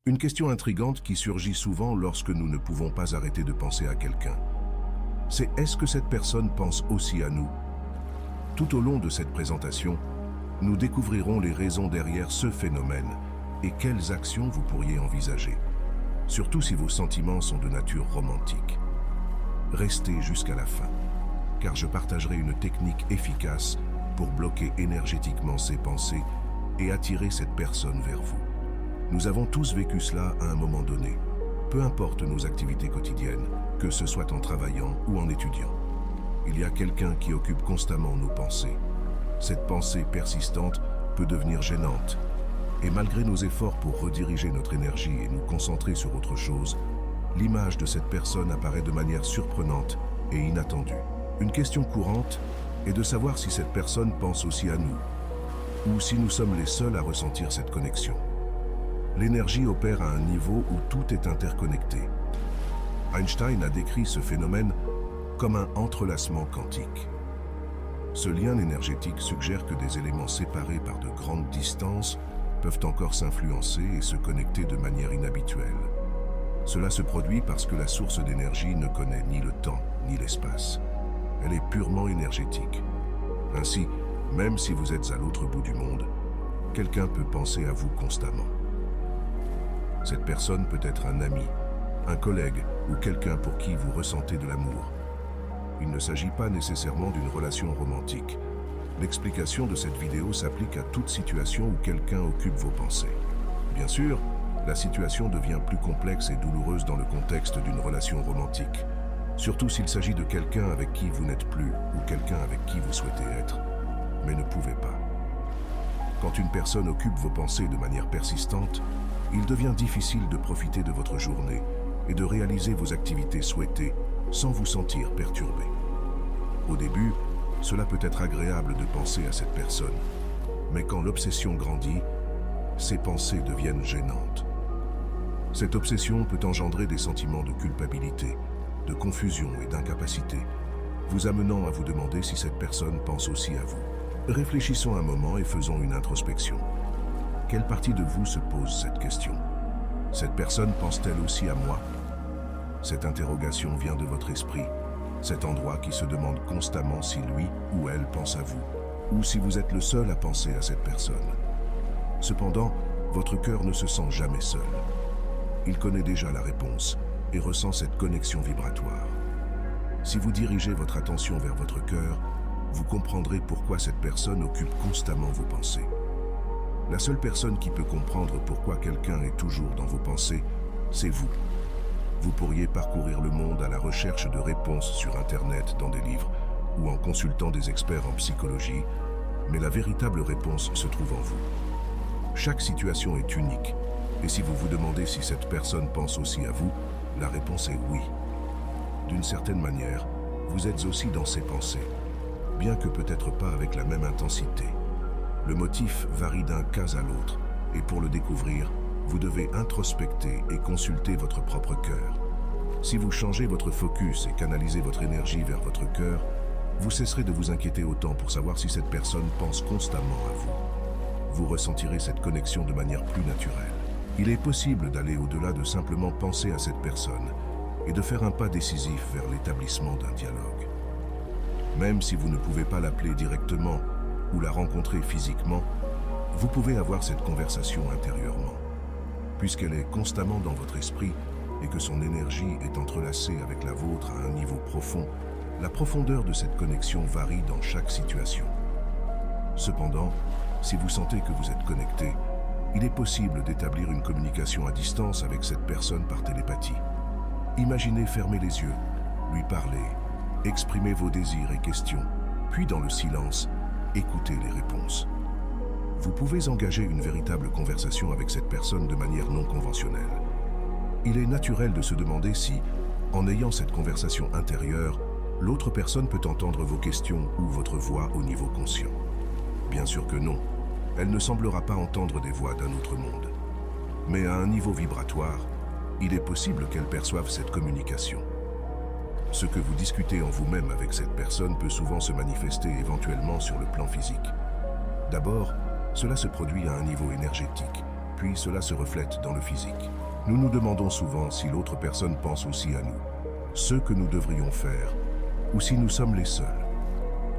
Une question intrigante qui surgit souvent lorsque nous ne pouvons pas arrêter de penser à quelqu'un. C'est est-ce que cette personne pense aussi à nous? Tout au long de cette présentation, nous découvrirons les raisons derrière ce phénomène et quelles actions vous pourriez envisager, surtout si vos sentiments sont de nature romantique. Restez jusqu'à la fin, car je partagerai une technique efficace pour bloquer énergétiquement ces pensées et attirer cette personne vers vous. Nous avons tous vécu cela à un moment donné, peu importe nos activités quotidiennes, que ce soit en travaillant ou en étudiant. Il y a quelqu'un qui occupe constamment nos pensées. Cette pensée persistante peut devenir gênante, et malgré nos efforts pour rediriger notre énergie et nous concentrer sur autre chose, l'image de cette personne apparaît de manière surprenante et inattendue. Une question courante est de savoir si cette personne pense aussi à nous, ou si nous sommes les seuls à ressentir cette connexion. L'énergie opère à un niveau où tout est interconnecté. Einstein a décrit ce phénomène comme un entrelacement quantique. Ce lien énergétique suggère que des éléments séparés par de grandes distances peuvent encore s'influencer et se connecter de manière inhabituelle. Cela se produit parce que la source d'énergie ne connaît ni le temps ni l'espace. Elle est purement énergétique. Ainsi, même si vous êtes à l'autre bout du monde, quelqu'un peut penser à vous constamment. Cette personne peut être un ami, un collègue ou quelqu'un pour qui vous ressentez de l'amour. Il ne s'agit pas nécessairement d'une relation romantique. L'explication de cette vidéo s'applique à toute situation où quelqu'un occupe vos pensées. Bien sûr, la situation devient plus complexe et douloureuse dans le contexte d'une relation romantique, surtout s'il s'agit de quelqu'un avec qui vous n'êtes plus ou quelqu'un avec qui vous souhaitez être, mais ne pouvez pas. Quand une personne occupe vos pensées de manière persistante, il devient difficile de profiter de votre journée et de réaliser vos activités souhaitées sans vous sentir perturbé. Au début, cela peut être agréable de penser à cette personne, mais quand l'obsession grandit, ces pensées deviennent gênantes. Cette obsession peut engendrer des sentiments de culpabilité, de confusion et d'incapacité, vous amenant à vous demander si cette personne pense aussi à vous. Réfléchissons un moment et faisons une introspection. Quelle partie de vous se pose cette question? Cette personne pense-t-elle aussi à moi? Cette interrogation vient de votre esprit, cet endroit qui se demande constamment si lui ou elle pense à vous, ou si vous êtes le seul à penser à cette personne. Cependant, votre cœur ne se sent jamais seul. Il connaît déjà la réponse et ressent cette connexion vibratoire. Si vous dirigez votre attention vers votre cœur, vous comprendrez pourquoi cette personne occupe constamment vos pensées. La seule personne qui peut comprendre pourquoi quelqu'un est toujours dans vos pensées, c'est vous. Vous pourriez parcourir le monde à la recherche de réponses sur Internet, dans des livres, ou en consultant des experts en psychologie, mais la véritable réponse se trouve en vous. Chaque situation est unique, et si vous vous demandez si cette personne pense aussi à vous, la réponse est oui. D'une certaine manière, vous êtes aussi dans ses pensées, bien que peut-être pas avec la même intensité. Le motif varie d'un cas à l'autre, et pour le découvrir, vous devez introspecter et consulter votre propre cœur. Si vous changez votre focus et canalisez votre énergie vers votre cœur, vous cesserez de vous inquiéter autant pour savoir si cette personne pense constamment à vous. Vous ressentirez cette connexion de manière plus naturelle. Il est possible d'aller au-delà de simplement penser à cette personne et de faire un pas décisif vers l'établissement d'un dialogue. Même si vous ne pouvez pas l'appeler directement ou la rencontrer physiquement, vous pouvez avoir cette conversation intérieurement. Puisqu'elle est constamment dans votre esprit et que son énergie est entrelacée avec la vôtre à un niveau profond, la profondeur de cette connexion varie dans chaque situation. Cependant, si vous sentez que vous êtes connecté, il est possible d'établir une communication à distance avec cette personne par télépathie. Imaginez fermer les yeux, lui parler, exprimer vos désirs et questions, puis dans le silence, écoutez les réponses. Vous pouvez engager une véritable conversation avec cette personne de manière non conventionnelle. Il est naturel de se demander si, en ayant cette conversation intérieure, l'autre personne peut entendre vos questions ou votre voix au niveau conscient. Bien sûr que non, elle ne semblera pas entendre des voix d'un autre monde. Mais à un niveau vibratoire, il est possible qu'elle perçoive cette communication. Ce que vous discutez en vous-même avec cette personne peut souvent se manifester éventuellement sur le plan physique. D'abord, cela se produit à un niveau énergétique, puis cela se reflète dans le physique. Nous nous demandons souvent si l'autre personne pense aussi à nous, ce que nous devrions faire, ou si nous sommes les seuls.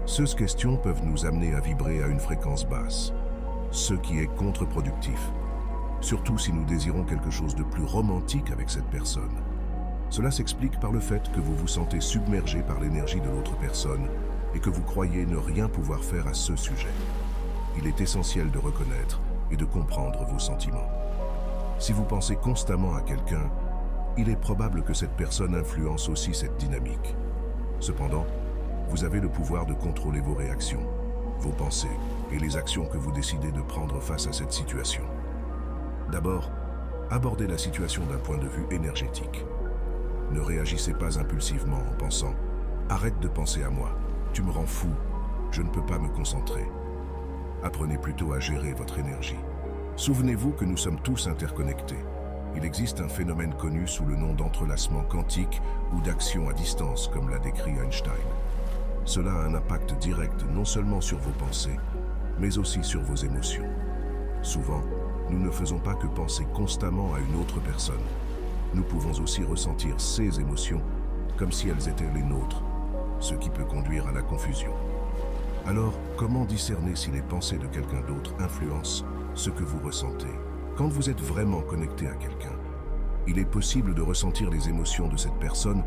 Ces questions peuvent nous amener à vibrer à une fréquence basse, ce qui est contre-productif, surtout si nous désirons quelque chose de plus romantique avec cette personne. Cela s'explique par le fait que vous vous sentez submergé par l'énergie de l'autre personne et que vous croyez ne rien pouvoir faire à ce sujet. Il est essentiel de reconnaître et de comprendre vos sentiments. Si vous pensez constamment à quelqu'un, il est probable que cette personne influence aussi cette dynamique. Cependant, vous avez le pouvoir de contrôler vos réactions, vos pensées et les actions que vous décidez de prendre face à cette situation. D'abord, abordez la situation d'un point de vue énergétique. Ne réagissez pas impulsivement en pensant « Arrête de penser à moi, tu me rends fou, je ne peux pas me concentrer ». Apprenez plutôt à gérer votre énergie. Souvenez-vous que nous sommes tous interconnectés. Il existe un phénomène connu sous le nom d'entrelacement quantique ou d'action à distance, comme l'a décrit Einstein. Cela a un impact direct non seulement sur vos pensées, mais aussi sur vos émotions. Souvent, nous ne faisons pas que penser constamment à une autre personne. Nous pouvons aussi ressentir ces émotions comme si elles étaient les nôtres, ce qui peut conduire à la confusion. Alors, comment discerner si les pensées de quelqu'un d'autre influencent ce que vous ressentez? Quand vous êtes vraiment connecté à quelqu'un, il est possible de ressentir les émotions de cette personne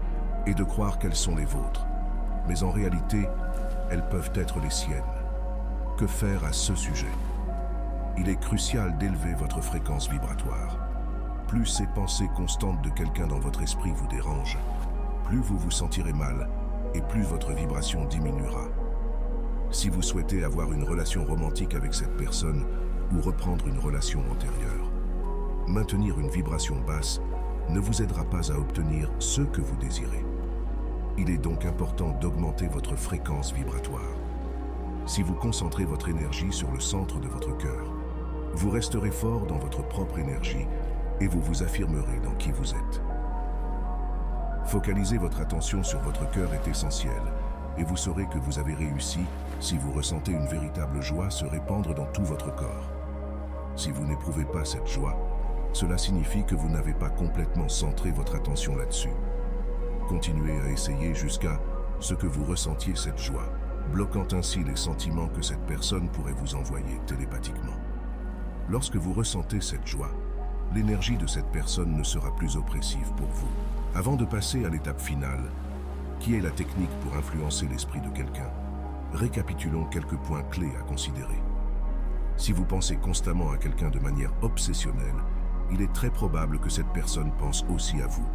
et de croire qu'elles sont les vôtres. Mais en réalité, elles peuvent être les siennes. Que faire à ce sujet? Il est crucial d'élever votre fréquence vibratoire. Plus ces pensées constantes de quelqu'un dans votre esprit vous dérangent, plus vous vous sentirez mal et plus votre vibration diminuera. Si vous souhaitez avoir une relation romantique avec cette personne ou reprendre une relation antérieure, maintenir une vibration basse ne vous aidera pas à obtenir ce que vous désirez. Il est donc important d'augmenter votre fréquence vibratoire. Si vous concentrez votre énergie sur le centre de votre cœur, vous resterez fort dans votre propre énergie et vous vous affirmerez dans qui vous êtes. Focaliser votre attention sur votre cœur est essentiel et vous saurez que vous avez réussi si vous ressentez une véritable joie se répandre dans tout votre corps. Si vous n'éprouvez pas cette joie, cela signifie que vous n'avez pas complètement centré votre attention là-dessus. Continuez à essayer jusqu'à ce que vous ressentiez cette joie, bloquant ainsi les sentiments que cette personne pourrait vous envoyer télépathiquement. Lorsque vous ressentez cette joie, l'énergie de cette personne ne sera plus oppressive pour vous. Avant de passer à l'étape finale, qui est la technique pour influencer l'esprit de quelqu'un, récapitulons quelques points clés à considérer. Si vous pensez constamment à quelqu'un de manière obsessionnelle, il est très probable que cette personne pense aussi à vous.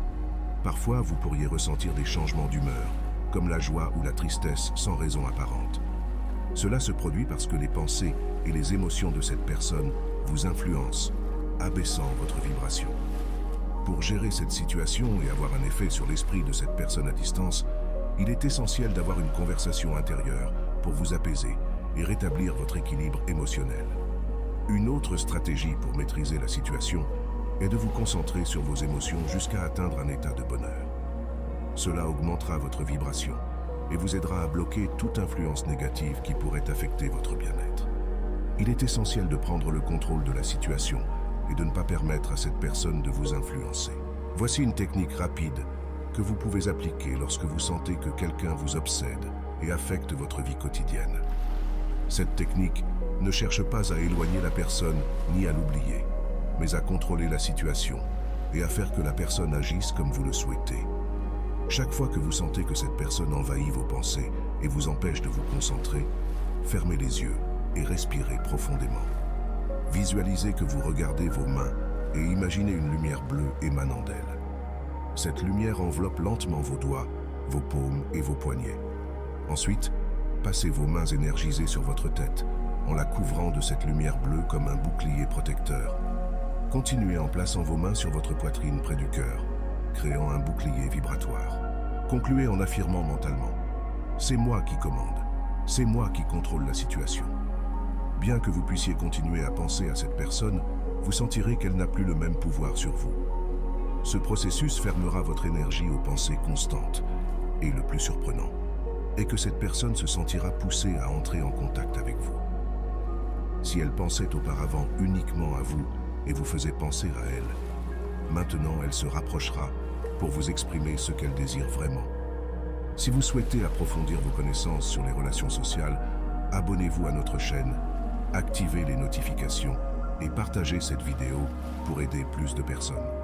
Parfois, vous pourriez ressentir des changements d'humeur, comme la joie ou la tristesse sans raison apparente. Cela se produit parce que les pensées et les émotions de cette personne vous influencent, abaissant votre vibration. Pour gérer cette situation et avoir un effet sur l'esprit de cette personne à distance, il est essentiel d'avoir une conversation intérieure pour vous apaiser et rétablir votre équilibre émotionnel. Une autre stratégie pour maîtriser la situation est de vous concentrer sur vos émotions jusqu'à atteindre un état de bonheur. Cela augmentera votre vibration et vous aidera à bloquer toute influence négative qui pourrait affecter votre bien-être. Il est essentiel de prendre le contrôle de la situation et de ne pas permettre à cette personne de vous influencer. Voici une technique rapide que vous pouvez appliquer lorsque vous sentez que quelqu'un vous obsède et affecte votre vie quotidienne. Cette technique ne cherche pas à éloigner la personne ni à l'oublier, mais à contrôler la situation et à faire que la personne agisse comme vous le souhaitez. Chaque fois que vous sentez que cette personne envahit vos pensées et vous empêche de vous concentrer, fermez les yeux et respirez profondément. Visualisez que vous regardez vos mains et imaginez une lumière bleue émanant d'elles. Cette lumière enveloppe lentement vos doigts, vos paumes et vos poignets. Ensuite, passez vos mains énergisées sur votre tête en la couvrant de cette lumière bleue comme un bouclier protecteur. Continuez en plaçant vos mains sur votre poitrine près du cœur, créant un bouclier vibratoire. Concluez en affirmant mentalement « C'est moi qui commande, c'est moi qui contrôle la situation ». Bien que vous puissiez continuer à penser à cette personne, vous sentirez qu'elle n'a plus le même pouvoir sur vous. Ce processus fermera votre énergie aux pensées constantes. Et le plus surprenant est que cette personne se sentira poussée à entrer en contact avec vous. Si elle pensait auparavant uniquement à vous, et vous faisait penser à elle. Maintenant, elle se rapprochera pour vous exprimer ce qu'elle désire vraiment. Si vous souhaitez approfondir vos connaissances sur les relations sociales, abonnez-vous à notre chaîne, activez les notifications et partagez cette vidéo pour aider plus de personnes.